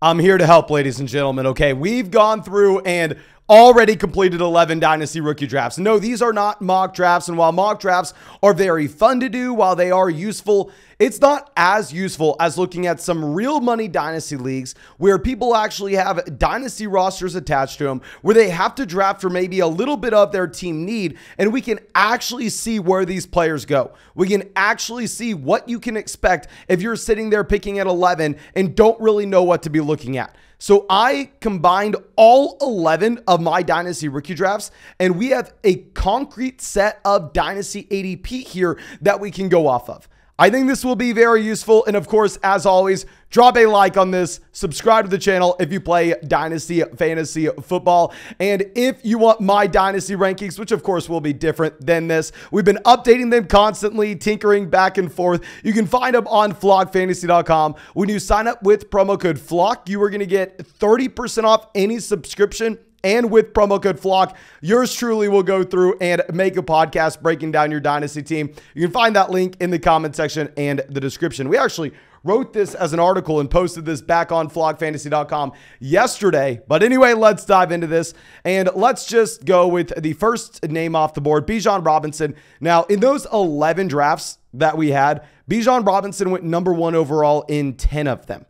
I'm here to help, ladies and gentlemen, okay? We've gone through and already completed 11 Dynasty rookie drafts. No, these are not mock drafts, and while mock drafts are very fun to do, while they are useful, it's not as useful as looking at some real money Dynasty leagues where people actually have Dynasty rosters attached to them, where they have to draft for maybe a little bit of their team need, and we can actually see where these players go. We can actually see what you can expect if you're sitting there picking at 11 and don't really know what to be looking at. So I combined all 11 of my Dynasty rookie drafts, and we have a concrete set of Dynasty ADP here that we can go off of. I think this will be very useful. And of course, as always, drop a like on this, subscribe to the channel if you play Dynasty Fantasy Football. And if you want my Dynasty rankings, which of course will be different than this, we've been updating them constantly, tinkering back and forth. You can find them on flockfantasy.com. When you sign up with promo code FLOCK, you are going to get 30% off any subscription. And with promo code FLOCK, yours truly will go through and make a podcast breaking down your Dynasty team. You can find that link in the comment section and the description. We actually wrote this as an article and posted this back on flockfantasy.com yesterday. But anyway, let's dive into this. And let's just go with the first name off the board, Bijan Robinson. Now, in those 11 drafts that we had, Bijan Robinson went #1 overall in 10 of them.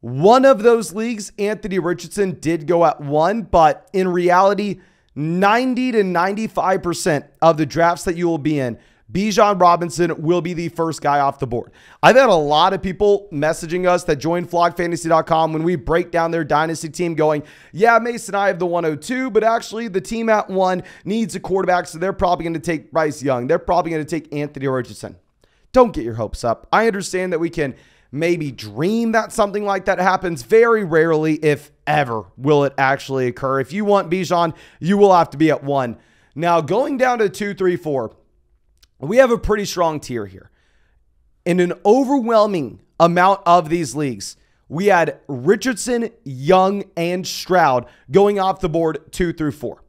One of those leagues, Anthony Richardson did go at 1, but in reality, 90 to 95% of the drafts that you will be in, Bijan Robinson will be the first guy off the board. I've had a lot of people messaging us that join flockfantasy.com when we break down their Dynasty team going, yeah, Mason, I have the 102, but actually the team at 1 needs a quarterback, so they're probably going to take Bryce Young. They're probably going to take Anthony Richardson. Don't get your hopes up. I understand that we can maybe dream that something like that happens. Very rarely, if ever, will it actually occur. If you want Bijan, you will have to be at 1. Now, going down to 2, 3, 4, we have a pretty strong tier here. In an overwhelming amount of these leagues, we had Richardson, Young, and Stroud going off the board 2 through 4.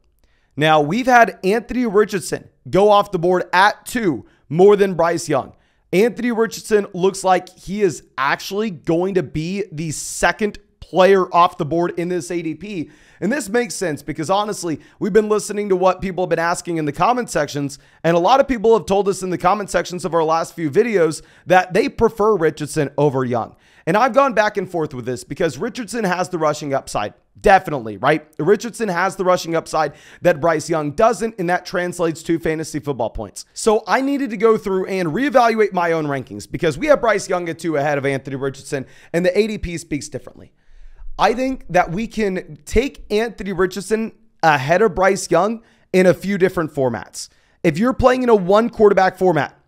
Now, we've had Anthony Richardson go off the board at 2 more than Bryce Young. Anthony Richardson looks like he is actually going to be the second player off the board in this ADP. And this makes sense because honestly, we've been listening to what people have been asking in the comment sections. And a lot of people have told us in the comment sections of our last few videos that they prefer Richardson over Young. And I've gone back and forth with this because Richardson has the rushing upside. Definitely, right? Richardson has the rushing upside that Bryce Young doesn't, and that translates to fantasy football points. So I needed to go through and reevaluate my own rankings because we have Bryce Young at 2 ahead of Anthony Richardson, and the ADP speaks differently. I think that we can take Anthony Richardson ahead of Bryce Young in a few different formats. If you're playing in a 1 quarterback format,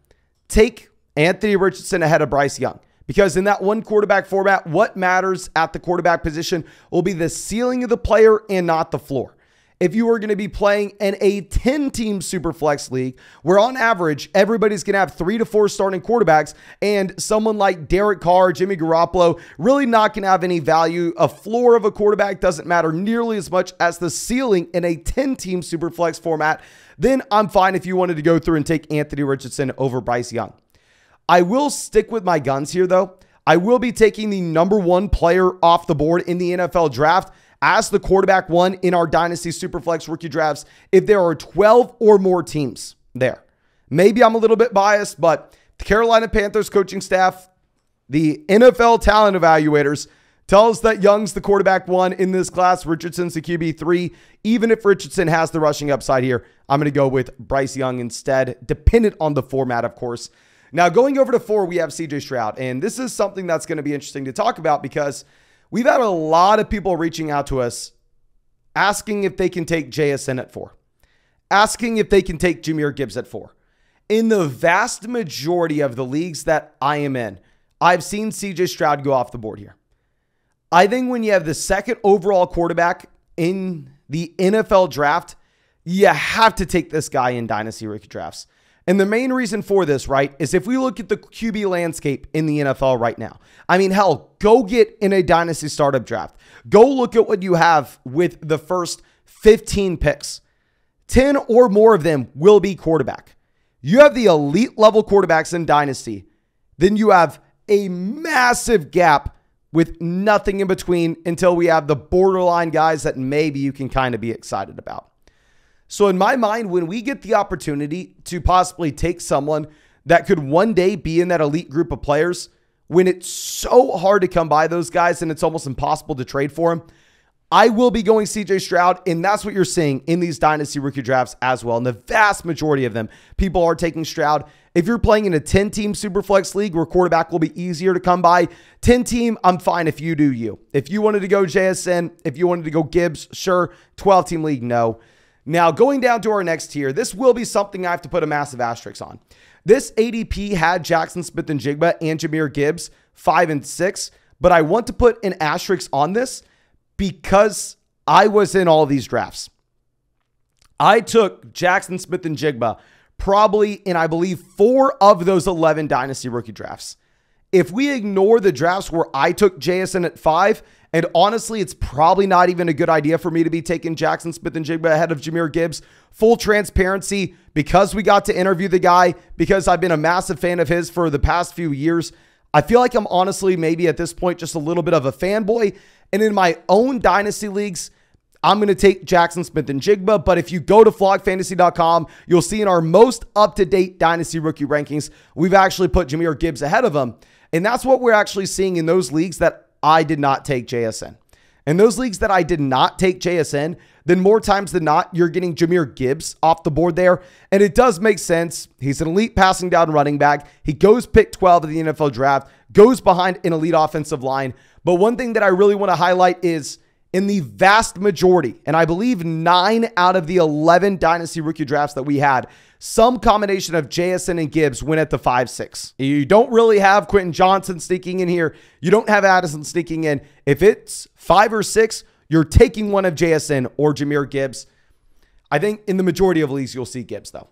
take Anthony Richardson ahead of Bryce Young. Because in that 1 quarterback format, what matters at the quarterback position will be the ceiling of the player and not the floor. If you are going to be playing in a 10-team Superflex league, where on average, everybody's going to have 3 to 4 starting quarterbacks, and someone like Derek Carr, Jimmy Garoppolo, really not going to have any value. A floor of a quarterback doesn't matter nearly as much as the ceiling in a 10-team Superflex format, then I'm fine if you wanted to go through and take Anthony Richardson over Bryce Young. I will stick with my guns here, though. I will be taking the #1 player off the board in the NFL draft as the quarterback 1 in our Dynasty Superflex rookie drafts if there are 12 or more teams there. Maybe I'm a little bit biased, but the Carolina Panthers coaching staff, the NFL talent evaluators, tell us that Young's the quarterback 1 in this class. Richardson's the QB3. Even if Richardson has the rushing upside here, I'm going to go with Bryce Young instead, dependent on the format, of course. Now, going over to 4, we have CJ Stroud. And this is something that's going to be interesting to talk about because we've had a lot of people reaching out to us asking if they can take JSN at 4, asking if they can take Jahmyr Gibbs at 4. In the vast majority of the leagues that I am in, I've seen CJ Stroud go off the board here. I think when you have the 2nd overall quarterback in the NFL draft, you have to take this guy in Dynasty rookie drafts. And the main reason for this, right, is if we look at the QB landscape in the NFL right now. I mean, hell, go get in a Dynasty startup draft. Go look at what you have with the first 15 picks. 10 or more of them will be quarterback. You have the elite level quarterbacks in Dynasty. Then you have a massive gap with nothing in between until we have the borderline guys that maybe you can kind of be excited about. So in my mind, when we get the opportunity to possibly take someone that could one day be in that elite group of players, when it's so hard to come by those guys and it's almost impossible to trade for them, I will be going CJ Stroud, and that's what you're seeing in these Dynasty rookie drafts as well. And the vast majority of them, people are taking Stroud. If you're playing in a 10-team Superflex league where quarterback will be easier to come by, 10-team, I'm fine if you do you. If you wanted to go JSN, if you wanted to go Gibbs, sure. 12-team league, no. Now, going down to our next tier, this will be something I have to put a massive asterisk on. This ADP had Jackson Smith-Njigba and Jahmyr Gibbs, 5 and 6, but I want to put an asterisk on this because I was in all these drafts. I took Jackson Smith-Njigba probably in, I believe, 4 of those 11 Dynasty rookie drafts. If we ignore the drafts where I took JSN at 5, and honestly, it's probably not even a good idea for me to be taking Jackson Smith-Njigba ahead of Jahmyr Gibbs. Full transparency, because we got to interview the guy, because I've been a massive fan of his for the past few years, I feel like I'm honestly maybe at this point just a little bit of a fanboy. And in my own Dynasty leagues, I'm going to take Jackson Smith-Njigba. But if you go to flogfantasy.com, you'll see in our most up-to-date Dynasty rookie rankings, we've actually put Jahmyr Gibbs ahead of him. And that's what we're actually seeing in those leagues that I did not take JSN. In those leagues that I did not take JSN, then more times than not, you're getting Jahmyr Gibbs off the board there. And it does make sense. He's an elite passing down running back. He goes pick 12 of the NFL draft, goes behind an elite offensive line. But one thing that I really want to highlight is in the vast majority, and I believe 9 out of the 11 Dynasty rookie drafts that we had, some combination of JSN and Gibbs went at the 5-6. You don't really have Quentin Johnson sneaking in here. You don't have Addison sneaking in. If it's 5 or 6, you're taking one of JSN or Jahmyr Gibbs. I think in the majority of leagues, you'll see Gibbs, though.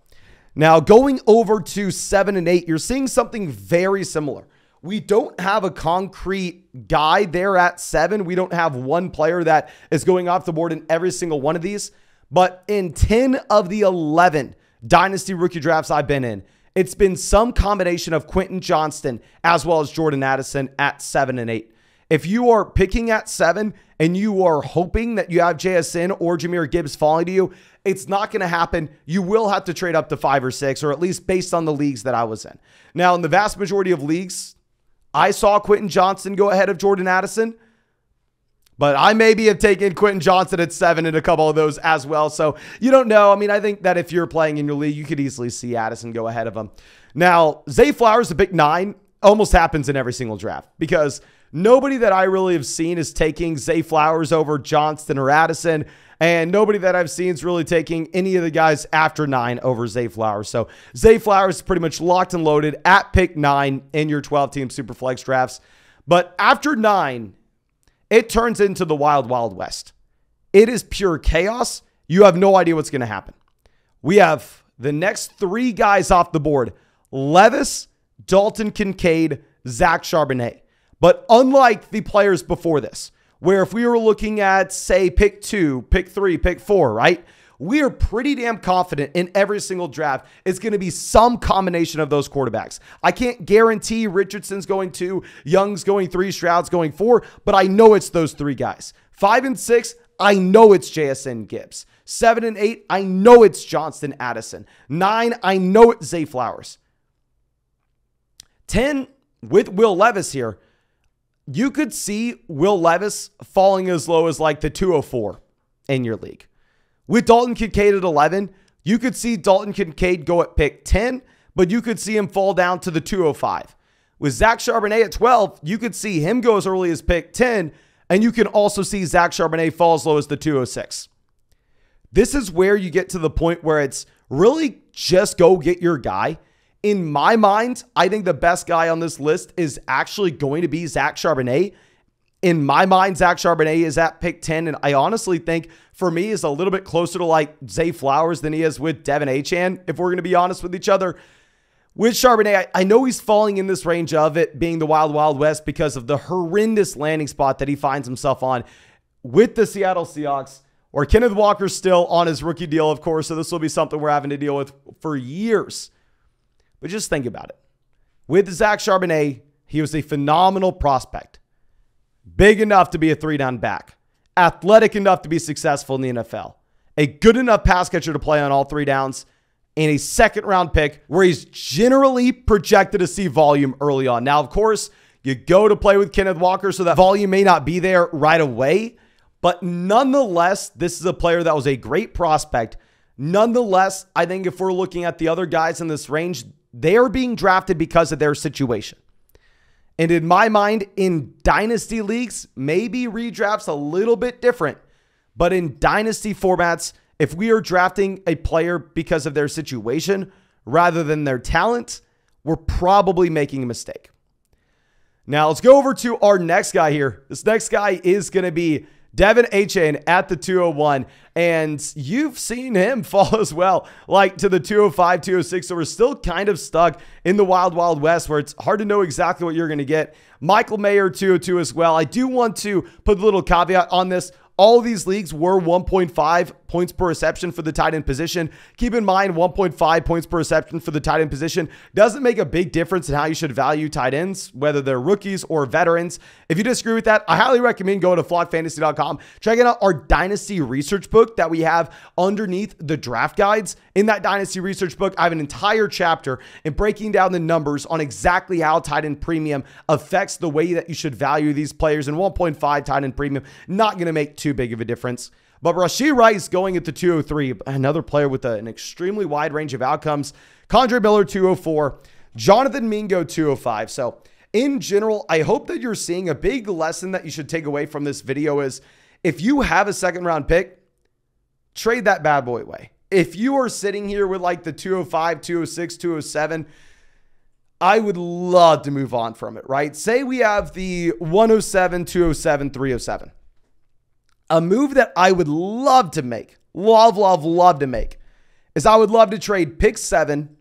Now, going over to 7 and 8, you're seeing something very similar. We don't have a concrete guy there at 7. We don't have one player that is going off the board in every single one of these. But in 10 of the 11 Dynasty rookie drafts I've been in, it's been some combination of Quentin Johnston as well as Jordan Addison at 7 and 8. If you are picking at 7 and you are hoping that you have JSN or Jahmyr Gibbs falling to you, it's not going to happen. You will have to trade up to 5 or 6, or at least based on the leagues that I was in. Now, in the vast majority of leagues, I saw Quentin Johnston go ahead of Jordan Addison, but I maybe have taken Quentin Johnston at 7 in a couple of those as well. So you don't know. I mean, I think that if you're playing in your league, you could easily see Addison go ahead of him. Now, Zay Flowers, the pick 9, almost happens in every single draft because nobody that I really have seen is taking Zay Flowers over Johnston or Addison. And nobody that I've seen is really taking any of the guys after 9 over Zay Flowers. So Zay Flowers is pretty much locked and loaded at pick 9 in your 12-team Superflex drafts. But after 9, it turns into the wild, wild west. It is pure chaos. You have no idea what's going to happen. We have the next 3 guys off the board: Levis, Dalton Kincaid, Zach Charbonnet. But unlike the players before this, where if we were looking at, say, pick 2, pick 3, pick 4, right? We are pretty damn confident in every single draft it's going to be some combination of those quarterbacks. I can't guarantee Richardson's going 2, Young's going 3, Stroud's going 4, but I know it's those 3 guys. 5 and 6, I know it's JSN Gibbs. 7 and 8, I know it's Johnston Addison. 9, I know it's Zay Flowers. 10, with Will Levis here, you could see Will Levis falling as low as like the 204 in your league. With Dalton Kincaid at 11, you could see Dalton Kincaid go at pick 10, but you could see him fall down to the 205. With Zach Charbonnet at 12, you could see him go as early as pick 10, and you can also see Zach Charbonnet fall as low as the 206. This is where you get to the point where it's really just go get your guy. In my mind, I think the best guy on this list is actually going to be Zach Charbonnet. In my mind, Zach Charbonnet is at pick 10, and I honestly think for me is a little bit closer to like Zay Flowers than he is with Devin Achane, if we're going to be honest with each other. With Charbonnet, I know he's falling in this range of it being the Wild Wild West because of the horrendous landing spot that he finds himself on with the Seattle Seahawks, or Kenneth Walker's still on his rookie deal, of course, so this will be something we're having to deal with for years. But just think about it. With Zach Charbonnet, he was a phenomenal prospect. big enough to be a 3-down back, athletic enough to be successful in the NFL, a good enough pass catcher to play on all 3 downs, and a second-round pick where he's generally projected to see volume early on. Now, of course, you go to play with Kenneth Walker, so that volume may not be there right away, but nonetheless, this is a player that was a great prospect. Nonetheless, I think if we're looking at the other guys in this range, they are being drafted because of their situation. And in my mind, in dynasty leagues, maybe redraft's a little bit different, but in dynasty formats, if we are drafting a player because of their situation rather than their talent, we're probably making a mistake. Now, let's go over to our next guy here. This next guy is going to be Devin A-Chain at the 201, and you've seen him fall as well, like to the 205, 206, so we're still kind of stuck in the wild, wild west where it's hard to know exactly what you're going to get. Michael Mayer, 202 as well. I do want to put a little caveat on this. All of these leagues were 1.5 points per reception for the tight end position. Keep in mind, 1.5 points per reception for the tight end position doesn't make a big difference in how you should value tight ends, whether they're rookies or veterans. If you disagree with that, I highly recommend going to flockfantasy.com, checking out our Dynasty research book that we have underneath the draft guides. In that Dynasty research book, I have an entire chapter in breaking down the numbers on exactly how tight end premium affects the way that you should value these players. And 1.5 tight end premium, not going to make too big of a difference. But Rashee Rice going at the 203, another player with an extremely wide range of outcomes. Condre Miller, 204. Jonathan Mingo, 205. So in general, I hope that you're seeing a big lesson that you should take away from this video is if you have a second-round pick, trade that bad boy away. If you are sitting here with like the 205, 206, 207, I would love to move on from it, right? Say we have the 107, 207, 307. A move that I would love to make, love to make, is I would love to trade pick 7,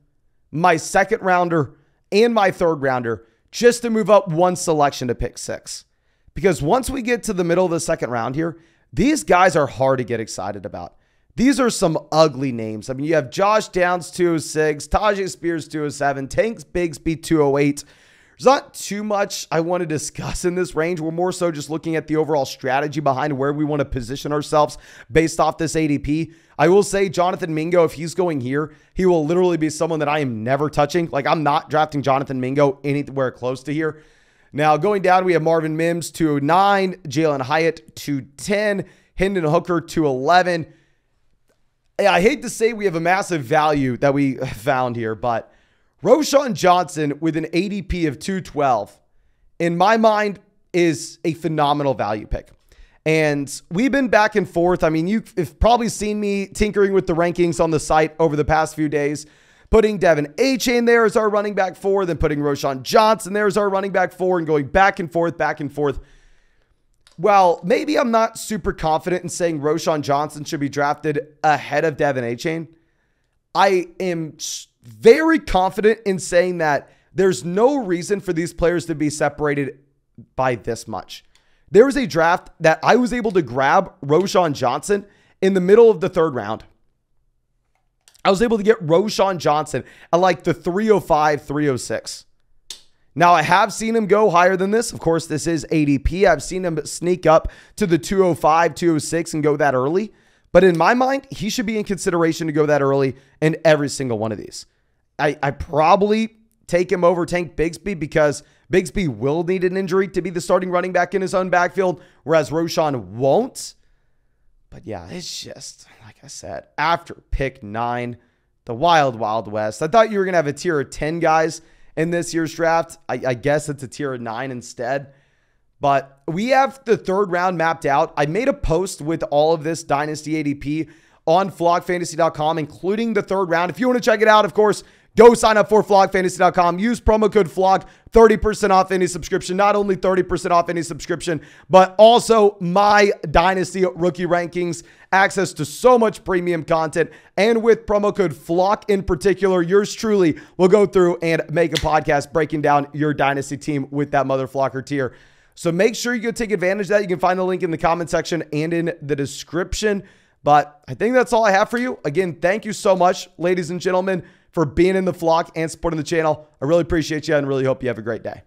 my second rounder, and my third rounder just to move up one selection to pick 6. Because once we get to the middle of the second round here, these guys are hard to get excited about. These are some ugly names. I mean, you have Josh Downs, 206, Tajay Spears, 207, Tank Bigsby, 208. There's not too much I want to discuss in this range. We're more so just looking at the overall strategy behind where we want to position ourselves based off this ADP. I will say Jonathan Mingo, if he's going here, he will literally be someone that I am never touching. Like, I'm not drafting Jonathan Mingo anywhere close to here. Now, going down, we have Marvin Mims, 209, Jalen Hyatt, 210, Hendon Hooker, 211. I hate to say we have a massive value that we found here, but Roschon Johnson with an ADP of 212, in my mind, is a phenomenal value pick. And we've been back and forth. I mean, you've probably seen me tinkering with the rankings on the site over the past few days, putting Devin A-Chain there as our running back 4, then putting Roschon Johnson there as our running back 4, and going back and forth, back and forth. Well, maybe I'm not super confident in saying Roschon Johnson should be drafted ahead of Devin A-Chain. I am very confident in saying that there's no reason for these players to be separated by this much. There was a draft that I was able to grab Roschon Johnson in the middle of the third round. I was able to get Roschon Johnson at like the 305, 306. Now, I have seen him go higher than this. Of course, this is ADP. I've seen him sneak up to the 205, 206 and go that early. But in my mind, he should be in consideration to go that early in every single one of these. I probably take him over Tank Bigsby because Bigsby will need an injury to be the starting running back in his own backfield, whereas Roschon won't. But yeah, it's just, like I said, after pick 9, the wild, wild west. I thought you were going to have a tier of 10 guys in this year's draft. I guess it's a tier of 9 instead. But we have the third round mapped out. I made a post with all of this Dynasty ADP on flockfantasy.com, including the third round. If you want to check it out, of course, go sign up for flockfantasy.com. Use promo code FLOCK, 30% off any subscription. Not only 30% off any subscription, but also my Dynasty rookie rankings, access to so much premium content. And with promo code FLOCK in particular, yours truly will go through and make a podcast breaking down your Dynasty team with that Mother Flocker tier. So make sure you go take advantage of that. You can find the link in the comment section and in the description. But I think that's all I have for you. Again, thank you so much, ladies and gentlemen, for being in the flock and supporting the channel. I really appreciate you and really hope you have a great day.